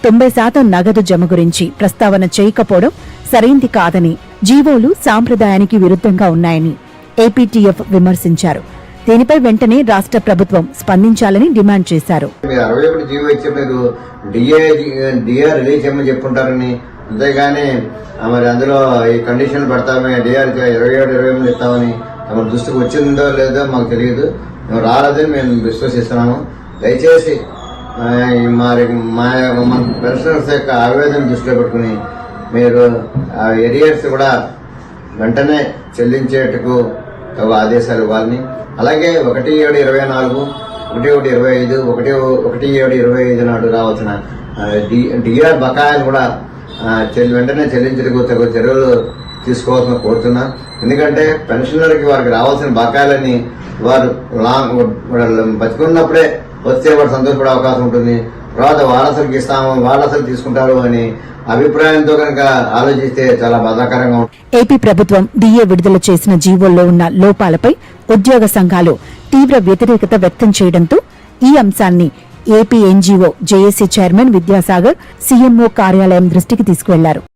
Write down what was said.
90% నగదు జమ గురించి ప్రస్తావన చేయకపోవడం సరైంది కాదని, జీవోలు సాంప్రదాయానికి విరుద్ధంగా ఉన్నాయని ఏపీటీఎఫ్ విమర్శించారు. దీనిపై వెంటనే రాష్ట్ర ప్రభుత్వం స్పందించాలని డిమాండ్ చేశారు. 61 జీవో ఇచ్చే మీరు డిఆర్ రిలీజ్ చేయమని చెప్పుంటారని, అంతేగాని మరి అందులో ఈ కండిషన్ పెడతామని డిఆర్ 27-28 ఇస్తామని మన దృష్టికి వచ్చిందో లేదో మాకు తెలియదు. మేము రాలేదని మేము విశ్వసిస్తున్నాము. దయచేసి మరి మన పెన్షనర్స్ యొక్క ఆవేదన దృష్టిలో పెట్టుకుని మీరు ఎరియర్స్ కూడా వెంటనే చెల్లించేటకు తగు ఆదేశాలు ఇవ్వాలని, అలాగే 1/7/24, 1/1/25, 1/1/25 నాడు రావాల్సిన డిఆర్ బకాయిలు కూడా వెంటనే చెల్లించేందుకు తగు చర్యలు తీసుకోవాల్సిన కోరుతున్నా. ఎందుకంటే పెన్షనర్కి వారికి రావాల్సిన బకాయిలని వారు బతుకున్నప్పుడే వస్తే వాడు సంతోషపడే అవకాశం ఉంటుంది. తర్వాత వారసులకు ఇస్తాము, వారసులు తీసుకుంటారు అని అభిప్రాయంతో కనుక ఆలోచిస్తే చాలా బాధాకరంగా ఉంటుంది. ఏపీ ప్రభుత్వం డిఏ విడుదల చేసిన జీవోల్లో ఉన్న లోపాలపై ఉద్యోగ సంఘాలు తీవ్ర వ్యతిరేకత వ్యక్తం చేయడంతో ఈ అంశాన్ని AP NGO JAC chairman Vidyasagar CMO కార్యాలయం దృష్టికి తీసుకువెళ్లారు.